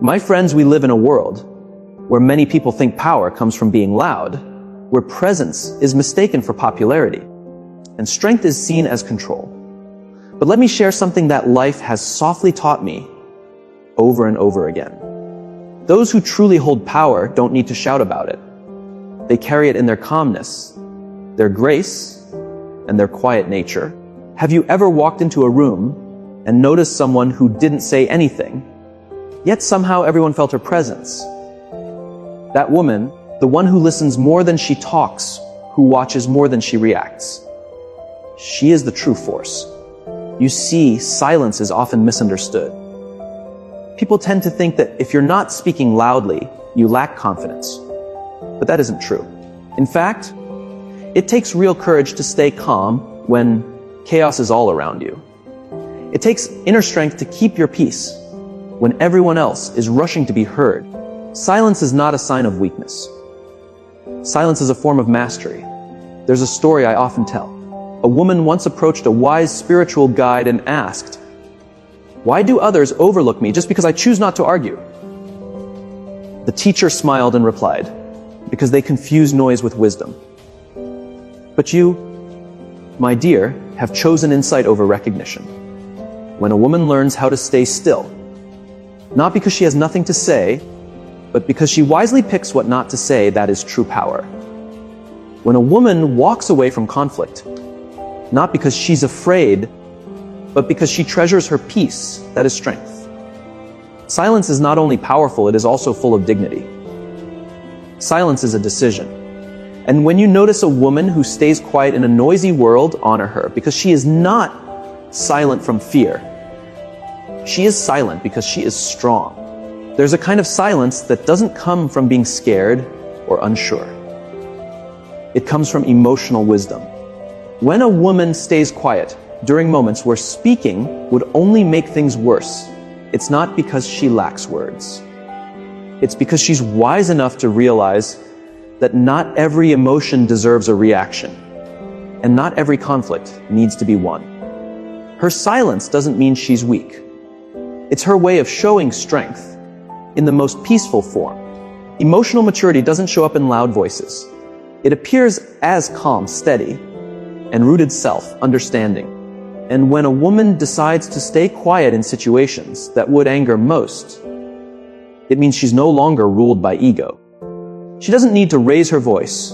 My friends, we live in a world where many people think power comes from being loud, where presence is mistaken for popularity, and strength is seen as control. But let me share something that life has softly taught me over and over again. Those who truly hold power don't need to shout about it. They carry it in their calmness, their grace, and their quiet nature. Have you ever walked into a room and noticed someone who didn't say anything, yet somehow everyone felt her presence? That woman, the one who listens more than she talks, who watches more than she reacts. She is the true force. You see, silence is often misunderstood. People tend to think that if you're not speaking loudly, you lack confidence. But that isn't true. In fact, it takes real courage to stay calm when chaos is all around you. It takes inner strength to keep your peace when everyone else is rushing to be heard. Silence is not a sign of weakness. Silence is a form of mastery. There's a story I often tell. A woman once approached a wise spiritual guide and asked, "Why do others overlook me just because I choose not to argue?" The teacher smiled and replied, "Because they confuse noise with wisdom. But you, my dear, have chosen insight over recognition. When a woman learns how to stay still, not because she has nothing to say, but because she wisely picks what not to say, that is true power. When a woman walks away from conflict, not because she's afraid, but because she treasures her peace, that is strength. Silence is not only powerful, it is also full of dignity. Silence is a decision. And when you notice a woman who stays quiet in a noisy world, honor her, because she is not silent from fear. She is silent because she is strong. There's a kind of silence that doesn't come from being scared or unsure. It comes from emotional wisdom. When a woman stays quiet during moments where speaking would only make things worse, it's not because she lacks words. It's because she's wise enough to realize that not every emotion deserves a reaction, and not every conflict needs to be won. Her silence doesn't mean she's weak. It's her way of showing strength in the most peaceful form. Emotional maturity doesn't show up in loud voices. It appears as calm, steady, and rooted self-understanding. And when a woman decides to stay quiet in situations that would anger most, it means she's no longer ruled by ego. She doesn't need to raise her voice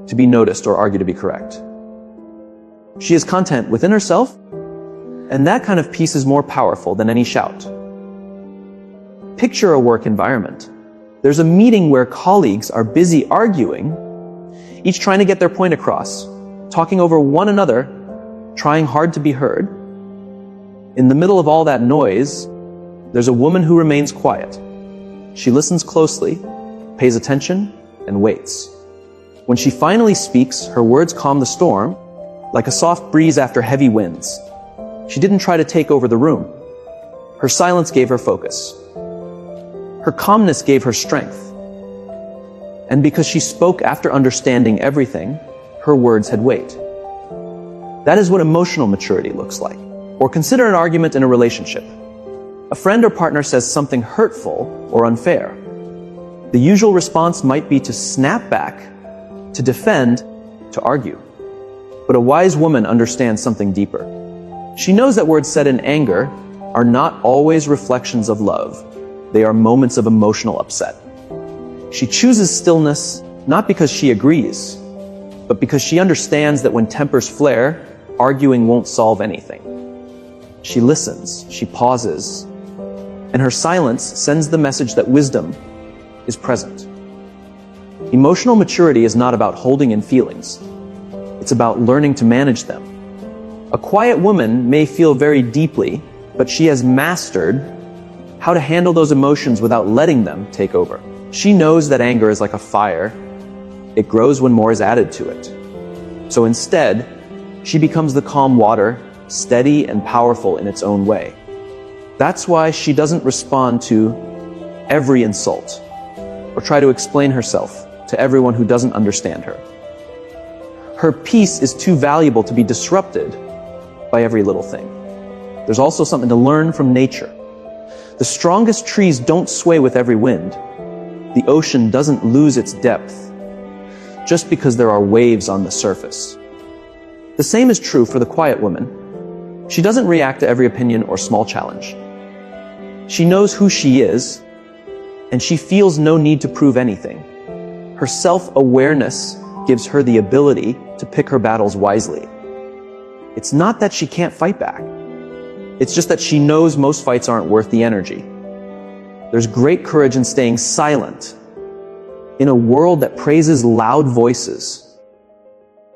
to be noticed or argue to be correct. She is content within herself, and that kind of peace is more powerful than any shout. Picture a work environment. There's a meeting where colleagues are busy arguing, each trying to get their point across, talking over one another, trying hard to be heard. In the middle of all that noise, there's a woman who remains quiet. She listens closely, pays attention, and waits. When she finally speaks, her words calm the storm, like a soft breeze after heavy winds. She didn't try to take over the room. Her silence gave her focus. Her calmness gave her strength. And because she spoke after understanding everything, her words had weight. That is what emotional maturity looks like. Or consider an argument in a relationship. A friend or partner says something hurtful or unfair. The usual response might be to snap back, to defend, to argue. But a wise woman understands something deeper. She knows that words said in anger are not always reflections of love. They are moments of emotional upset. She chooses stillness not because she agrees, but because she understands that when tempers flare, arguing won't solve anything. She listens, she pauses, and her silence sends the message that wisdom is present. Emotional maturity is not about holding in feelings. It's about learning to manage them. A quiet woman may feel very deeply, but she has mastered how to handle those emotions without letting them take over. She knows that anger is like a fire. It grows when more is added to it. So instead, she becomes the calm water, steady and powerful in its own way. That's why she doesn't respond to every insult or try to explain herself to everyone who doesn't understand her. Her peace is too valuable to be disrupted by every little thing. There's also something to learn from nature. The strongest trees don't sway with every wind. The ocean doesn't lose its depth just because there are waves on the surface. The same is true for the quiet woman. She doesn't react to every opinion or small challenge. She knows who she is, and she feels no need to prove anything. Her self-awareness gives her the ability to pick her battles wisely. It's not that she can't fight back. It's just that she knows most fights aren't worth the energy. There's great courage in staying silent in a world that praises loud voices.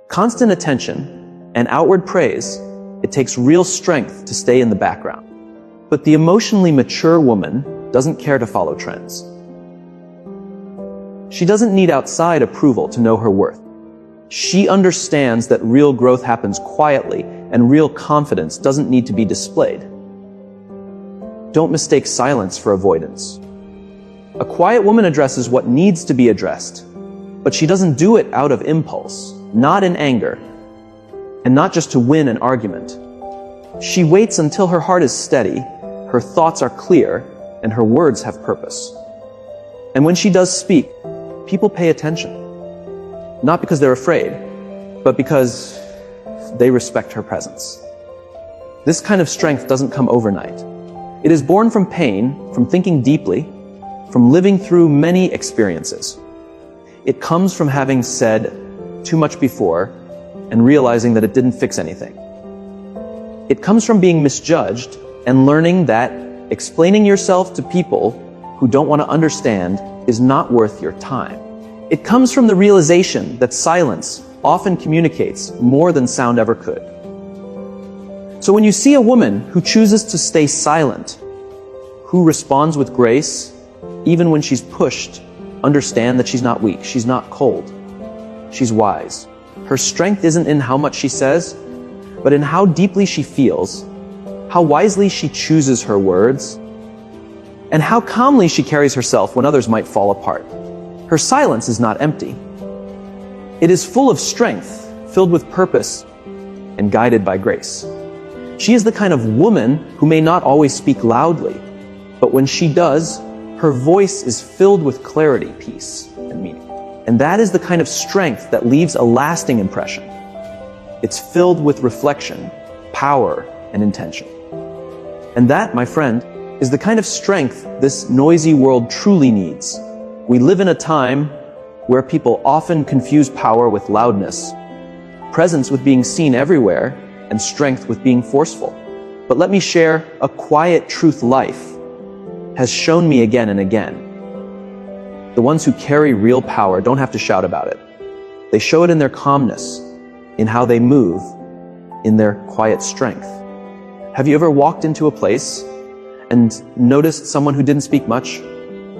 Constant attention and outward praise, it takes real strength to stay in the background. But the emotionally mature woman doesn't care to follow trends. She doesn't need outside approval to know her worth. She understands that real growth happens quietly, and real confidence doesn't need to be displayed. Don't mistake silence for avoidance. A quiet woman addresses what needs to be addressed, but she doesn't do it out of impulse, not in anger, and not just to win an argument. She waits until her heart is steady, her thoughts are clear, and her words have purpose. And when she does speak, people pay attention. Not because they're afraid, but because they respect her presence. This kind of strength doesn't come overnight. It is born from pain, from thinking deeply, from living through many experiences. It comes from having said too much before and realizing that it didn't fix anything. It comes from being misjudged and learning that explaining yourself to people who don't want to understand is not worth your time. It comes from the realization that silence often communicates more than sound ever could. So when you see a woman who chooses to stay silent, who responds with grace, even when she's pushed, understand that she's not weak, she's not cold, she's wise. Her strength isn't in how much she says, but in how deeply she feels, how wisely she chooses her words, and how calmly she carries herself when others might fall apart. Her silence is not empty. It is full of strength, filled with purpose, and guided by grace. She is the kind of woman who may not always speak loudly, but when she does, her voice is filled with clarity, peace, and meaning. And that is the kind of strength that leaves a lasting impression. It's filled with reflection, power, and intention. And that, my friend, is the kind of strength this noisy world truly needs. We live in a time where people often confuse power with loudness, presence with being seen everywhere, and strength with being forceful. But let me share, a quiet truth life has shown me again and again. The ones who carry real power don't have to shout about it. They show it in their calmness, in how they move, in their quiet strength. Have you ever walked into a place and noticed someone who didn't speak much,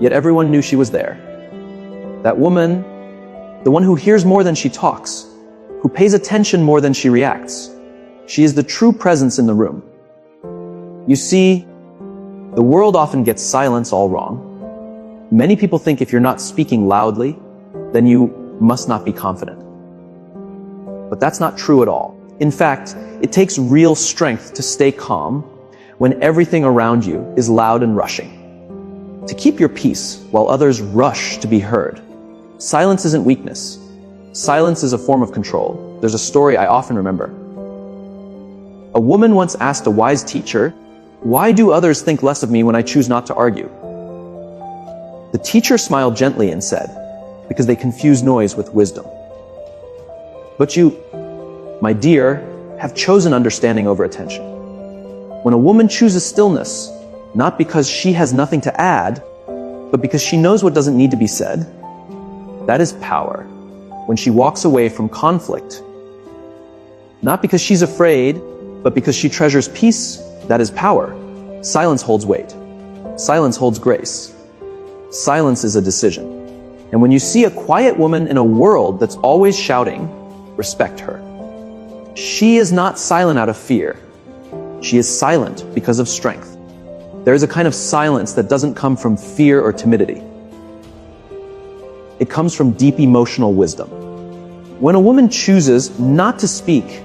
yet everyone knew she was there? That woman, the one who hears more than she talks, who pays attention more than she reacts. She is the true presence in the room. You see, the world often gets silence all wrong. Many people think if you're not speaking loudly, then you must not be confident. But that's not true at all. In fact, it takes real strength to stay calm when everything around you is loud and rushing. To keep your peace while others rush to be heard. Silence isn't weakness. Silence is a form of control. There's a story I often remember. A woman once asked a wise teacher, "Why do others think less of me when I choose not to argue?" The teacher smiled gently and said, "Because they confuse noise with wisdom." But you, my dear, have chosen understanding over attention. When a woman chooses stillness, not because she has nothing to add, but because she knows what doesn't need to be said, that is power. When she walks away from conflict, not because she's afraid, but because she treasures peace, that is power. Silence holds weight. Silence holds grace. Silence is a decision. And when you see a quiet woman in a world that's always shouting, respect her. She is not silent out of fear. She is silent because of strength. There is a kind of silence that doesn't come from fear or timidity. It comes from deep emotional wisdom. When a woman chooses not to speak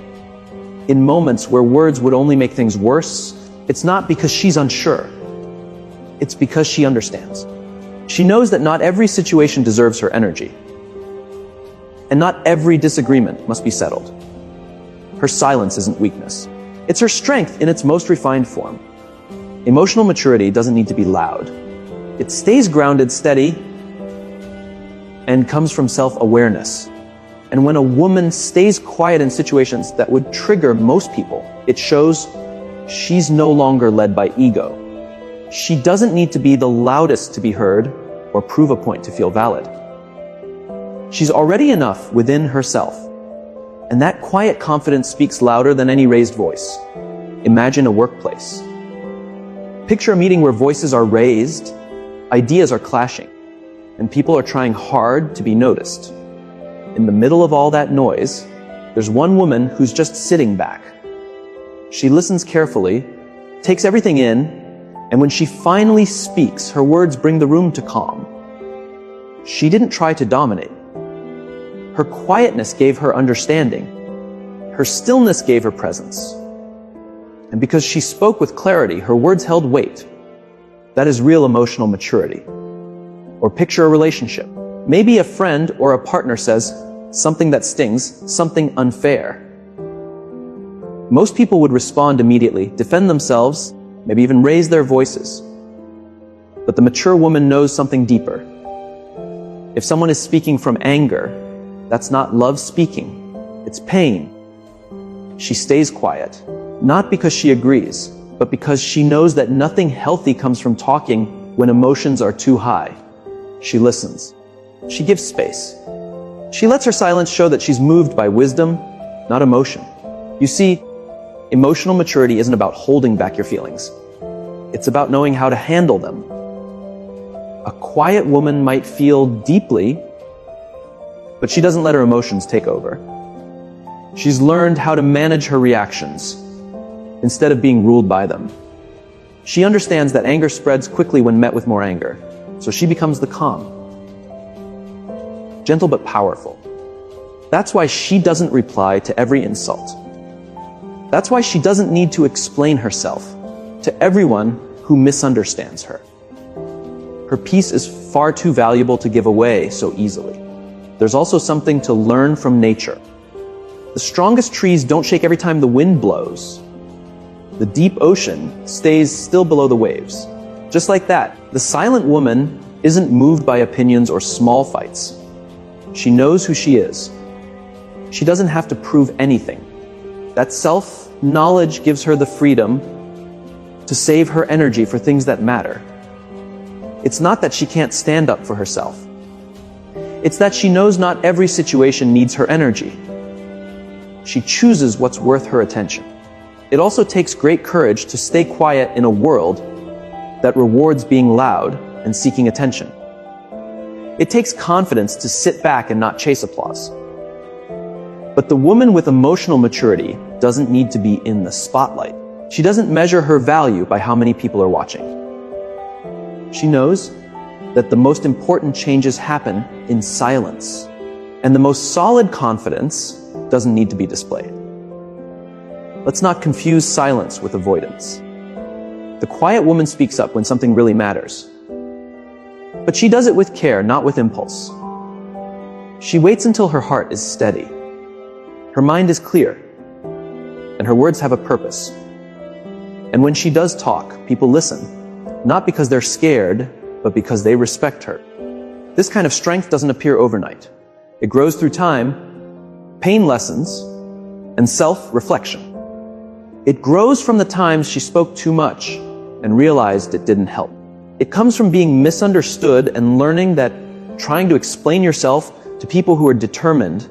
in moments where words would only make things worse, it's not because she's unsure. It's because she understands. She knows that not every situation deserves her energy, and not every disagreement must be settled. Her silence isn't weakness. It's her strength in its most refined form. Emotional maturity doesn't need to be loud. It stays grounded, steady, and comes from self-awareness. And when a woman stays quiet in situations that would trigger most people, it shows she's no longer led by ego. She doesn't need to be the loudest to be heard or prove a point to feel valid. She's already enough within herself, and that quiet confidence speaks louder than any raised voice. Imagine a workplace. Picture a meeting where voices are raised, ideas are clashing, and people are trying hard to be noticed. In the middle of all that noise, there's one woman who's just sitting back. She listens carefully, takes everything in, and when she finally speaks, her words bring the room to calm. She didn't try to dominate. Her quietness gave her understanding. Her stillness gave her presence. And because she spoke with clarity, her words held weight. That is real emotional maturity. Or picture a relationship. Maybe a friend or a partner says something that stings, something unfair. Most people would respond immediately, defend themselves, maybe even raise their voices. But the mature woman knows something deeper. If someone is speaking from anger, that's not love speaking, it's pain. She stays quiet, not because she agrees, but because she knows that nothing healthy comes from talking when emotions are too high. She listens. She gives space. She lets her silence show that she's moved by wisdom, not emotion. You see, emotional maturity isn't about holding back your feelings. It's about knowing how to handle them. A quiet woman might feel deeply, but she doesn't let her emotions take over. She's learned how to manage her reactions instead of being ruled by them. She understands that anger spreads quickly when met with more anger, so she becomes the calm. Gentle but powerful. That's why she doesn't reply to every insult. That's why she doesn't need to explain herself to everyone who misunderstands her. Her peace is far too valuable to give away so easily. There's also something to learn from nature. The strongest trees don't shake every time the wind blows. The deep ocean stays still below the waves. Just like that, the silent woman isn't moved by opinions or small fights. She knows who she is. She doesn't have to prove anything. That self-knowledge gives her the freedom to save her energy for things that matter. It's not that she can't stand up for herself. It's that she knows not every situation needs her energy. She chooses what's worth her attention. It also takes great courage to stay quiet in a world that rewards being loud and seeking attention. It takes confidence to sit back and not chase applause. But the woman with emotional maturity doesn't need to be in the spotlight. She doesn't measure her value by how many people are watching. She knows that the most important changes happen in silence, and the most solid confidence doesn't need to be displayed. Let's not confuse silence with avoidance. The quiet woman speaks up when something really matters. But she does it with care, not with impulse. She waits until her heart is steady. Her mind is clear, and her words have a purpose. And when she does talk, people listen, not because they're scared, but because they respect her. This kind of strength doesn't appear overnight. It grows through time, pain lessons, and self-reflection. It grows from the times she spoke too much and realized it didn't help. It comes from being misunderstood and learning that trying to explain yourself to people who are determined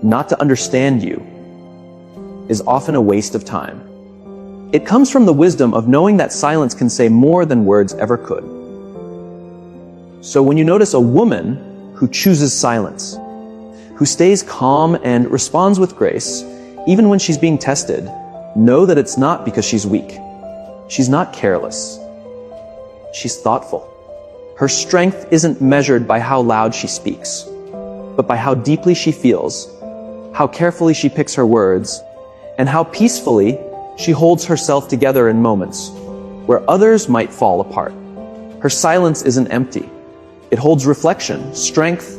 not to understand you is often a waste of time. It comes from the wisdom of knowing that silence can say more than words ever could. So when you notice a woman who chooses silence, who stays calm and responds with grace, even when she's being tested, know that it's not because she's weak. She's not careless. She's thoughtful. Her strength isn't measured by how loud she speaks, but by how deeply she feels, how carefully she picks her words, and how peacefully she holds herself together in moments where others might fall apart. Her silence isn't empty. It holds reflection, strength,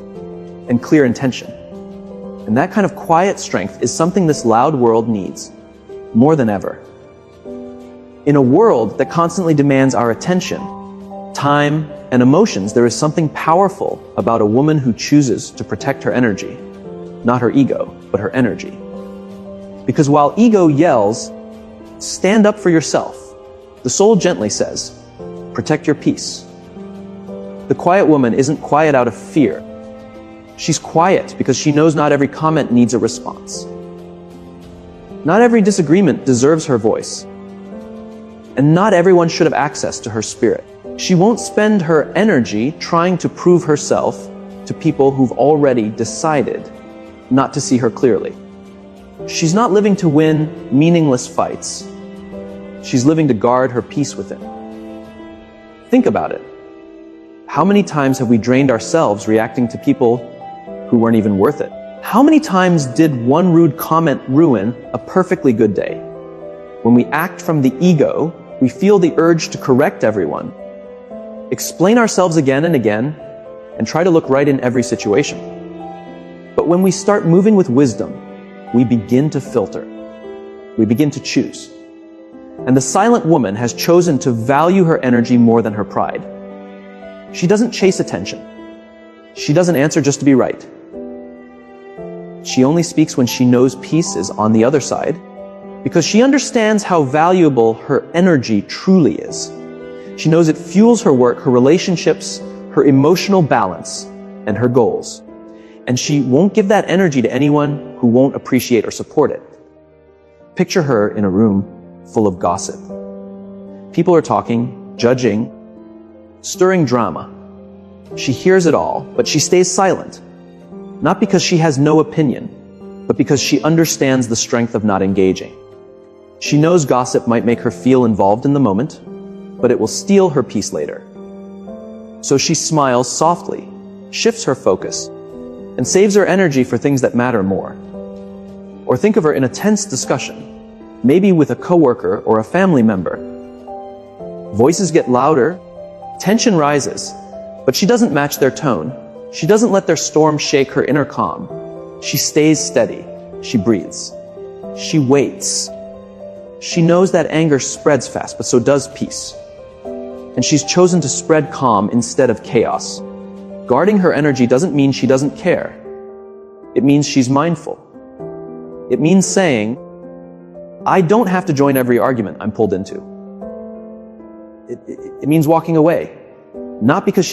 and clear intention. And that kind of quiet strength is something this loud world needs, more than ever. In a world that constantly demands our attention, time, and emotions, there is something powerful about a woman who chooses to protect her energy. Not her ego, but her energy. Because while ego yells, "Stand up for yourself," the soul gently says, "Protect your peace." The quiet woman isn't quiet out of fear. She's quiet because she knows not every comment needs a response. Not every disagreement deserves her voice. And not everyone should have access to her spirit. She won't spend her energy trying to prove herself to people who've already decided not to see her clearly. She's not living to win meaningless fights. She's living to guard her peace within. Think about it. How many times have we drained ourselves reacting to people who weren't even worth it? How many times did one rude comment ruin a perfectly good day? When we act from the ego, we feel the urge to correct everyone, explain ourselves again and again, and try to look right in every situation. But when we start moving with wisdom, we begin to filter. We begin to choose. And the silent woman has chosen to value her energy more than her pride. She doesn't chase attention. She doesn't answer just to be right. She only speaks when she knows peace is on the other side, because she understands how valuable her energy truly is. She knows it fuels her work, her relationships, her emotional balance, and her goals. And she won't give that energy to anyone who won't appreciate or support it. Picture her in a room full of gossip. People are talking, judging, stirring drama. She hears it all, but she stays silent. Not because she has no opinion, but because she understands the strength of not engaging. She knows gossip might make her feel involved in the moment, but it will steal her peace later. So she smiles softly, shifts her focus, and saves her energy for things that matter more. Or think of her in a tense discussion, maybe with a coworker or a family member. Voices get louder, tension rises, but she doesn't match their tone. She doesn't let their storm shake her inner calm. She stays steady. She breathes. She waits. She knows that anger spreads fast, but so does peace. And she's chosen to spread calm instead of chaos. Guarding her energy doesn't mean she doesn't care. It means she's mindful. It means saying, I don't have to join every argument I'm pulled into. It means walking away, not because she